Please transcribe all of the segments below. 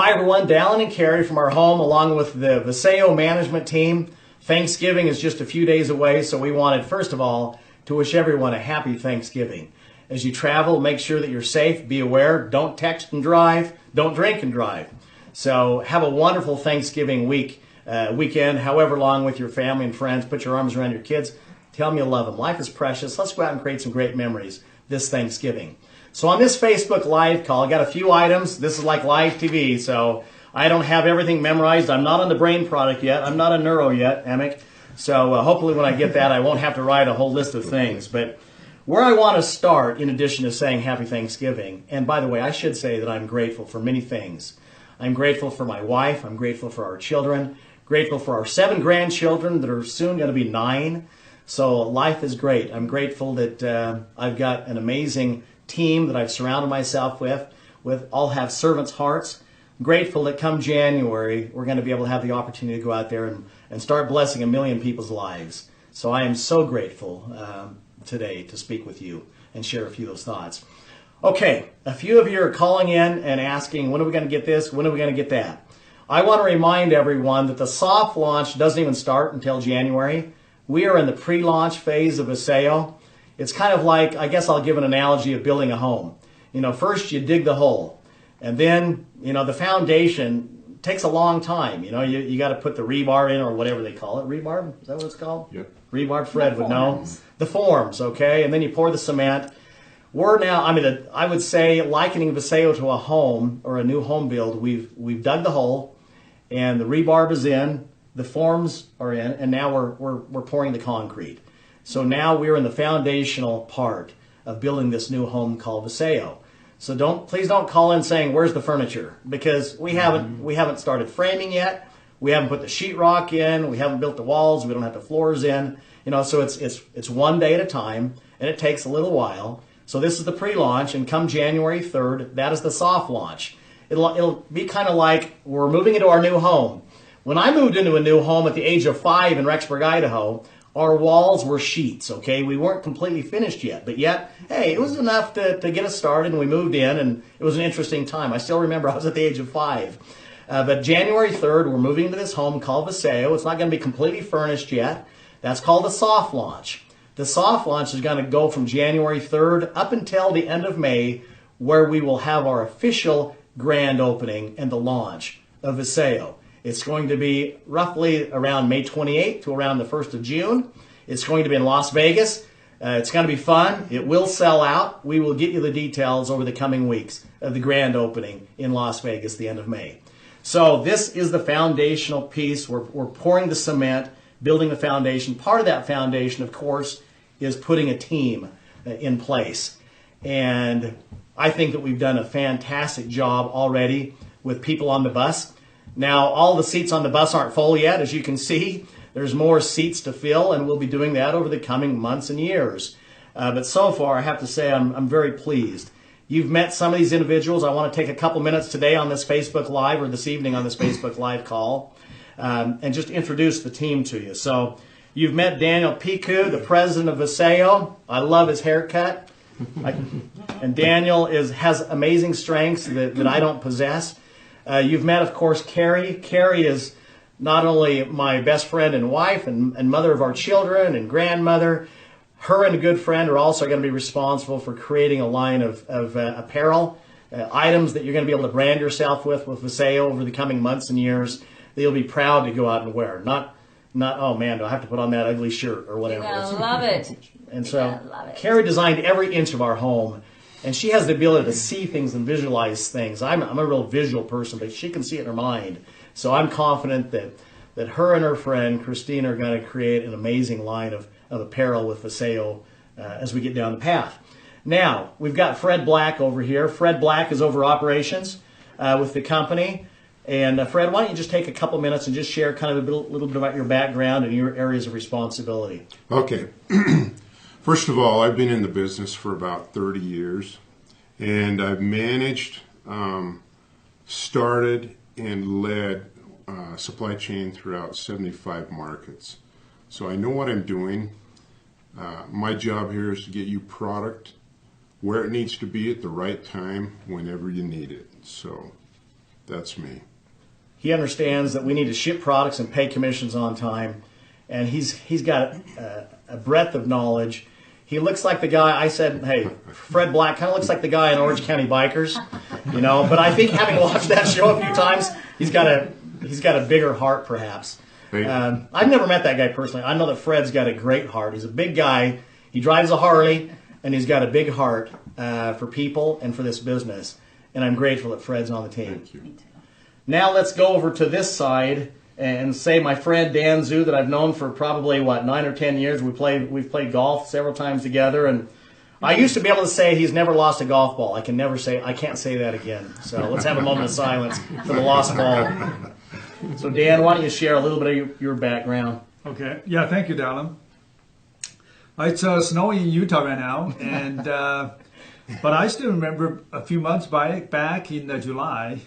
Hi everyone, Dallin and Carrie from our home along with the Vasayo management team. Thanksgiving is just a few days away, so we wanted first of all to wish everyone a happy Thanksgiving. As you travel, make sure that you're safe, be aware, don't text and drive, don't drink and drive. So have a wonderful Thanksgiving weekend, however long, with your family and friends. Put your arms around your kids, tell them you love them. Life is precious. Let's go out and create some great memories this Thanksgiving. So on this Facebook Live call, I got a few items. This is like live TV, so I don't have everything memorized. I'm not on the brain product yet. I'm not a neuro yet, Emic. So hopefully when I get that, I won't have to write a whole list of things. But where I want to start, in addition to saying Happy Thanksgiving, and by the way, I should say that I'm grateful for many things. I'm grateful for my wife. I'm grateful for our children. Grateful for our 7 grandchildren that are soon going to be 9. So life is great. I'm grateful that I've got an amazing team that I've surrounded myself with all have servants' hearts. I'm grateful that come January, we're going to be able to have the opportunity to go out there and start blessing 1 million people's lives. So I am so grateful today to speak with you and share a few of those thoughts. Okay, a few of you are calling in and asking, when are we going to get this? When are we going to get that? I want to remind everyone that the soft launch doesn't even start until January. We are in the pre-launch phase of Vasayo. It's kind of like, I guess I'll give an analogy of building a home. First you dig the hole, and then, the foundation takes a long time. You got to put the rebar in, or whatever they call it. Rebar? Is that what it's called? Yep. Rebar, Fred would know. The forms, okay? And then you pour the cement. We're now, I would say, likening Vasayo to a home or a new home build. We've dug the hole, and the rebar is in, the forms are in, and now we're pouring the concrete. So now we're in the foundational part of building this new home called Vasayo. So please don't call in saying, where's the furniture? Because we haven't started framing yet. We haven't put the sheetrock in. We haven't built the walls. We don't have the floors in. So it's one day at a time, and it takes a little while. So this is the pre-launch, and come January 3rd, that is the soft launch. It'll be kind of like we're moving into our new home. When I moved into a new home at the age of 5 in Rexburg, Idaho, our walls were sheets, okay? We weren't completely finished yet, but yet, hey, it was enough to get us started, and we moved in, and it was an interesting time. I still remember I was at the age of 5. But January 3rd, we're moving into this home called Vasayo. It's not going to be completely furnished yet. That's called the soft launch. The soft launch is going to go from January 3rd up until the end of May, where we will have our official grand opening and the launch of Vasayo. It's going to be roughly around May 28th to around the 1st of June. It's going to be in Las Vegas. It's going to be fun. It will sell out. We will get you the details over the coming weeks of the grand opening in Las Vegas, the end of May. So this is the foundational piece. We're pouring the cement, building the foundation. Part of that foundation, of course, is putting a team in place. And I think that we've done a fantastic job already with people on the bus. Now, all the seats on the bus aren't full yet, as you can see. There's more seats to fill, and we'll be doing that over the coming months and years. But so far, I have to say I'm very pleased. You've met some of these individuals. I want to take a couple minutes today on this Facebook Live, or this evening on this Facebook Live call, and just introduce the team to you. So you've met Daniel Piku, the president of Vasayo. I love his haircut. And Daniel has amazing strengths that I don't possess. You've met, of course, Carrie. Carrie is not only my best friend and wife and mother of our children and grandmother. Her and a good friend are also going to be responsible for creating a line of apparel, items that you're going to be able to brand yourself with Vasayo over the coming months and years that you'll be proud to go out and wear. Not oh man, do I have to put on that ugly shirt or whatever. I love it. And so Carrie designed every inch of our home. And she has the ability to see things and visualize things. I'm a real visual person, but she can see it in her mind. So I'm confident that her and her friend, Christine, are going to create an amazing line of apparel with Vasayo as we get down the path. Now, we've got Fred Black over here. Fred Black is over operations with the company. And Fred, why don't you just take a couple minutes and just share kind of a little bit about your background and your areas of responsibility. Okay. First of all, I've been in the business for about 30 years, and I've managed, started, and led supply chain throughout 75 markets. So I know what I'm doing. My job here is to get you product where it needs to be at the right time, whenever you need it. So That's me. He understands that we need to ship products and pay commissions on time, and he's got a breadth of knowledge. He looks like the guy, I said, hey, Fred Black kind of looks like the guy in Orange County Bikers, you know, but I think having watched that show a few times, he's got a bigger heart perhaps. I've never met that guy personally. I know that Fred's got a great heart. He's a big guy. He drives a Harley, and he's got a big heart for people and for this business. And I'm grateful that Fred's on the team. Thank you. Now let's go over to this side and say my friend Dan Zhu that I've known for probably, 9 or 10 years. We've played golf several times together, and I used to be able to say he's never lost a golf ball. I can't say that again. So let's have a moment of silence for the lost ball. So Dan, why don't you share a little bit of your background? Okay. Yeah, thank you, Dallin. It's snowing in Utah right now, and but I still remember a few months back in July,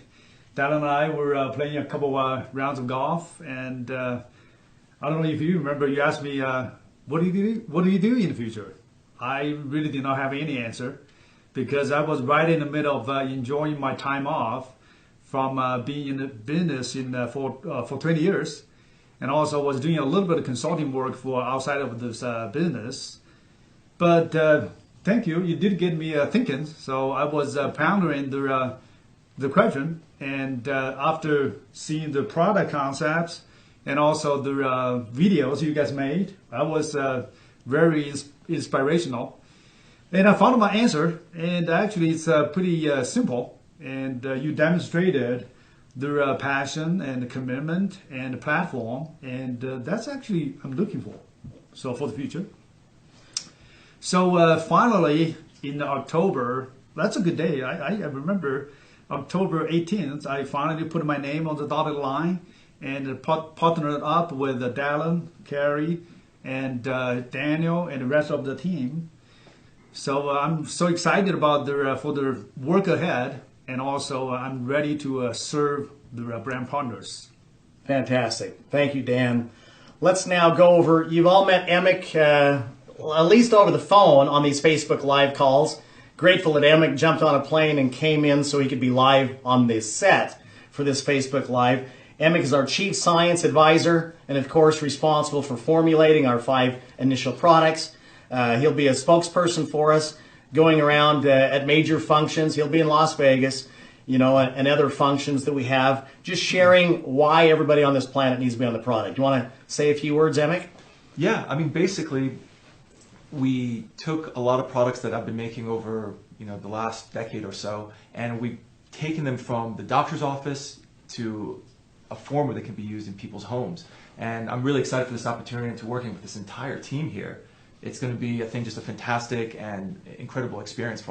Dallin and I were playing a couple rounds of golf, and I don't know if you remember. You asked me, "What do you do in the future?" I really did not have any answer because I was right in the middle of enjoying my time off from being in the business for 20 years, and also was doing a little bit of consulting work for outside of this business. But thank you, you did get me thinking. So I was pondering the question, and after seeing the product concepts and also the videos you guys made, I was very inspirational. And I found my answer, and actually it's pretty simple. And you demonstrated the passion and the commitment and the platform, and that's actually I'm looking for. So for the future. So finally in October, that's a good day. I remember October 18th, I finally put my name on the dotted line and partnered up with Dallin, Carrie, and Daniel and the rest of the team. So I'm so excited about for the work ahead, and also I'm ready to serve the brand partners. Fantastic. Thank you, Dan. Let's now go over, you've all met Emic, at least over the phone on these Facebook Live calls. Grateful that Emic jumped on a plane and came in so he could be live on this set for this Facebook Live. Emic is our Chief Science Advisor and, of course, responsible for formulating our 5 initial products. He'll be a spokesperson for us going around at major functions. He'll be in Las Vegas, and other functions that we have, just sharing why everybody on this planet needs to be on the product. Do you want to say a few words, Emic? Yeah, I mean, basically, we took a lot of products that I've been making over, the last decade or so, and we've taken them from the doctor's office to a form where they can be used in people's homes. And I'm really excited for this opportunity and to working with this entire team here. It's going to be, I think, just a fantastic and incredible experience for